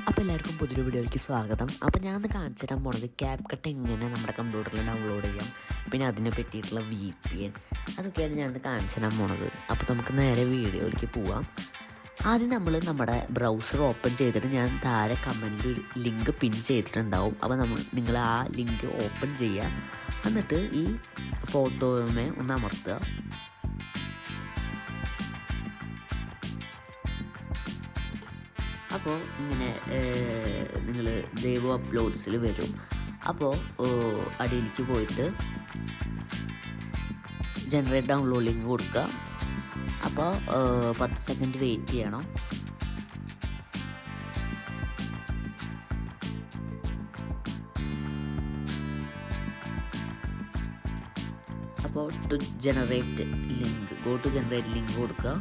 അപ്പോൾ എല്ലാവർക്കും പുതിയൊരു വീഡിയോയിലേക്ക് സ്വാഗതം. അപ്പോൾ ഞാൻ ഒന്ന് കാണിച്ചു തരാൻ പോണത് CapCut എങ്ങനെ നമ്മുടെ കമ്പ്യൂട്ടറിൽ ഡൗൺലോഡ് ചെയ്യാം, പിന്നെ അതിനെ പറ്റിയിട്ടുള്ള VPN അതൊക്കെയാണ് ഞാനത് കാണിച്ചു തരാൻ പോണത്. അപ്പോൾ നമുക്ക് നേരെ വീഡിയോയിലേക്ക് പോവാം. ആദ്യം നമ്മൾ നമ്മുടെ ബ്രൗസർ ഓപ്പൺ ചെയ്തിട്ട് ഞാൻ താഴെ കമൻറ്റിൽ ഒരു ലിങ്ക് പിൻ ചെയ്തിട്ടുണ്ടാവും. അപ്പോൾ നിങ്ങൾ ആ ലിങ്ക് ഓപ്പൺ ചെയ്യുക, എന്നിട്ട് ഈ ഫോട്ടോമേ ഒന്ന് അമർത്തുക. അപ്പോൾ ഇങ്ങനെ നിങ്ങൾ ദേവോ അപ്ലോഡ്സിൽ വരും. അപ്പോൾ അടിയിലേക്ക് പോയിട്ട് ജനറേറ്റ് ഡൗൺലോഡ് ലിങ്ക് കൊടുക്കുക. അപ്പോൾ 10 സെക്കൻഡ് വെയിറ്റ് ചെയ്യണം. അപ്പോൾ to generate link go to generate link കൊടുക്കുക.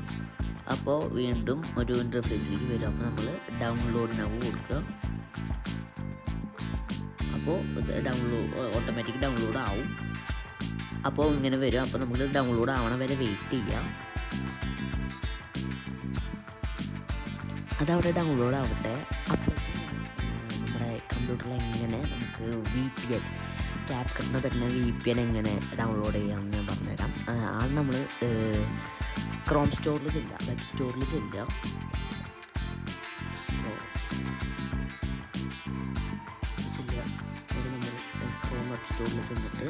അപ്പോൾ വീണ്ടും ഒരു ഇൻ്റർഫേസിലേക്ക് വരും. അപ്പോൾ നമ്മൾ ഡൗൺലോഡിനാവും കൊടുക്കുക. അപ്പോൾ ഓട്ടോമാറ്റിക് ഡൗൺലോഡ് ആവും. അപ്പോൾ ഇങ്ങനെ വരും. അപ്പോൾ നമ്മൾ ഡൗൺലോഡ് ആവണ വരെ വെയിറ്റ് ചെയ്യാം. അതവിടെ ഡൗൺലോഡ് ആവട്ടെ. അപ്പോൾ നമ്മുടെ കമ്പ്യൂട്ടറിൽ എങ്ങനെ നമുക്ക് VPN CapCutന് പറ്റുന്ന VPN എങ്ങനെ ഡൗൺലോഡ് ചെയ്യാമെന്ന് ഞാൻ പറഞ്ഞുതരാം. അത് നമ്മൾ ക്രോം സ്റ്റോറിൽ ചെല്ലുക, വെബ് സ്റ്റോറിൽ ചെല്ലുക. അവിടെ നമ്മൾ ക്രോം വെബ് സ്റ്റോറിൽ ചെന്നിട്ട്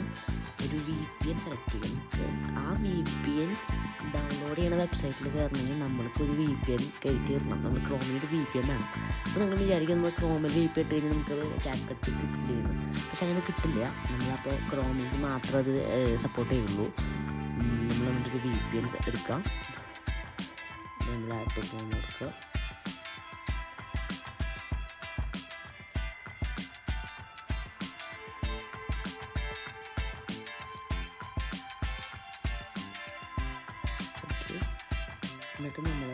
ഒരു VPN സെലക്ട് ചെയ്യുക. നമുക്ക് ആ VPN ഡൗൺലോഡ് ചെയ്യുന്ന വെബ്സൈറ്റിൽ കയറണമെങ്കിൽ നമ്മൾക്കൊരു VPN കയറ്റി ഇടണം. നമ്മൾ ക്രോമിൽ ഒരു VPN വേണം. അപ്പോൾ നിങ്ങൾ വിചാരിക്കും നമ്മൾ ക്രോമിൽ VPN ഇട്ട് കഴിഞ്ഞാൽ നമുക്ക് CapCut കിട്ടില്ലെന്ന്. പക്ഷെ അങ്ങനെ കിട്ടില്ല. നമ്മളപ്പോൾ ക്രോമിൽ മാത്രം അത് സപ്പോർട്ട് ചെയ്യുള്ളൂ. നമ്മൾ ഒരു VPN എടുക്കാം. നമ്മൾ ലാപ്ടോപ്പ് ഫോൺ എടുക്കുക. എന്നിട്ട് നമ്മൾ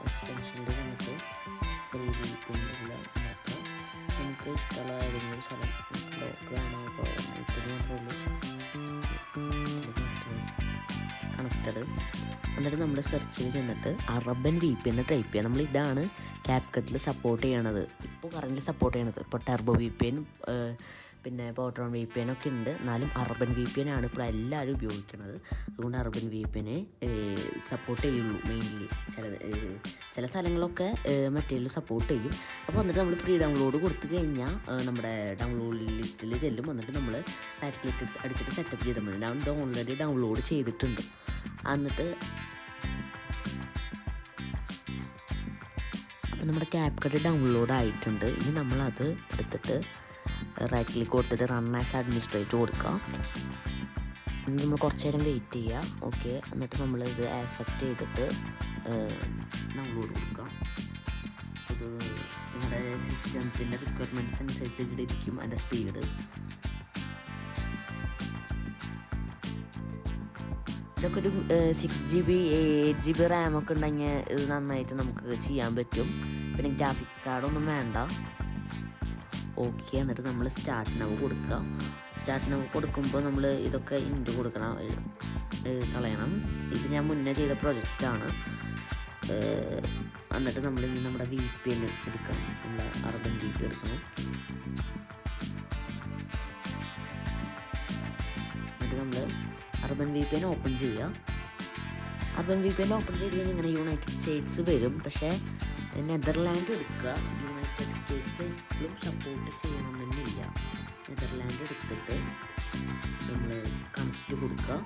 എക്സ്റ്റൻഷനിൽ നമുക്ക് ഫ്രീ VPN ഇല്ല മാത്രം നമുക്ക് ഇഷ്ടമുള്ള ഏതെങ്കിലും സ്ഥലം ലോക്കലാണോ ഇതിന് മാത്രമേ കണക്റ്റഡ്. എന്നിട്ട് നമ്മൾ സെർച്ച് ചെയ്ത് ചെന്നിട്ട് അറബൻ VPN ടൈപ്പ് ചെയ്യുക. നമ്മൾ ഇതാണ് CapCutൽ സപ്പോർട്ട് ചെയ്യണത്, ഇപ്പോൾ കറൻറ്റ്ലി സപ്പോർട്ട് ചെയ്യണത്. ഇപ്പോൾ ടർബോ VPN പിന്നെ പോട്രോൺ VPN ഒക്കെ ഉണ്ട്. എന്നാലും അറബൻ VPN ആണ് ഇപ്പോൾ എല്ലാവരും ഉപയോഗിക്കുന്നത്. അതുകൊണ്ട് അറബൻ VPN സപ്പോർട്ട് ചെയ്യുള്ളൂ മെയിൻലി. ചില സ്ഥലങ്ങളൊക്കെ മറ്റേതിൽ സപ്പോർട്ട് ചെയ്യും. അപ്പോൾ എന്നിട്ട് നമ്മൾ ഫ്രീ ഡൗൺലോഡ് കൊടുത്തു കഴിഞ്ഞാൽ നമ്മുടെ ഡൗൺലോഡ് ലിസ്റ്റിൽ ചെല്ലും. എന്നിട്ട് നമ്മൾ റൈറ്റ് ക്ലിക്ക് അടിച്ചിട്ട് സെറ്റപ്പ് ചെയ്താൽ മതി. ഞാൻ ഓൾറെഡി ഡൗൺലോഡ് ചെയ്തിട്ടുണ്ട്. എന്നിട്ട് അപ്പോൾ നമ്മുടെ CapCut ഡൗൺലോഡ് ആയിട്ടുണ്ട്. ഇനി നമ്മളത് എടുത്തിട്ട് റൈറ്റ് ക്ലിക്ക് കൊടുത്തിട്ട് റൺ ആസ് അഡ്മിനിസ്ട്രേറ്റർ കൊടുക്കുക. എന്നിട്ട് നമ്മൾ കുറച്ച് നേരം വെയിറ്റ് ചെയ്യുക. ഓക്കെ, എന്നിട്ട് നമ്മളിത് ആക്സെപ്റ്റ് ചെയ്തിട്ട് ഡൗൺലോഡ് കൊടുക്കുക. ഇത് നിങ്ങളുടെ സിസ്റ്റത്തിൻ്റെ റിക്വയർമെൻറ്റ്സ് അനുസരിച്ചിട്ട് ഇരിക്കും അതിൻ്റെ സ്പീഡ്. ഇതൊക്കെ ഒരു 6GB 8GB റാമൊക്കെ ഉണ്ടെങ്കിൽ ഇത് നന്നായിട്ട് നമുക്ക് ചെയ്യാൻ പറ്റും. പിന്നെ ഗ്രാഫിക്സ് കാർഡൊന്നും വേണ്ട. ഓക്കെ, എന്നിട്ട് നമ്മൾ സ്റ്റാർട്ട് നൗ കൊടുക്കുക. സ്റ്റാർട്ട് നൗ കൊടുക്കുമ്പോൾ നമ്മൾ ഇതൊക്കെ കളയണം. ഇത് ഞാൻ മുന്നേ ചെയ്ത പ്രൊജക്റ്റാണ്. എന്നിട്ട് നമ്മൾ ഇനി നമ്മുടെ VPN എടുക്കണം. നമ്മുടെ അറബൻ VPN എടുക്കണം. എന്നിട്ട് നമ്മൾ അറബൻ VPN ഓപ്പൺ ചെയ്യുക. അറബൻ VPN ഓപ്പൺ ചെയ്ത് കഴിഞ്ഞാൽ ഇങ്ങനെ യുണൈറ്റഡ് സ്റ്റേറ്റ്സ് വരും. പക്ഷേ നെതർലാൻഡ് എടുക്കുക. യുണൈറ്റഡ് സ്റ്റേറ്റ്സ് എപ്പോഴും സപ്പോർട്ട് ചെയ്യണമെന്നില്ല. നെതർലാൻഡ് എടുത്തിട്ട് നമ്മൾ കണക്റ്റ് കൊടുക്കുക.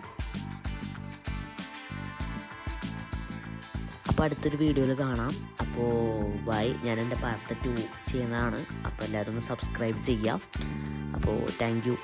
അപ്പോൾ അടുത്തൊരു വീഡിയോയിൽ കാണാം. അപ്പോൾ ബൈ. ഞാൻ എൻ്റെ പാർട്ട് 2 ചെയ്യുന്നതാണ്. അപ്പോൾ എല്ലാവരും ഒന്ന് സബ്സ്ക്രൈബ് ചെയ്യാം. അപ്പോൾ താങ്ക് യു.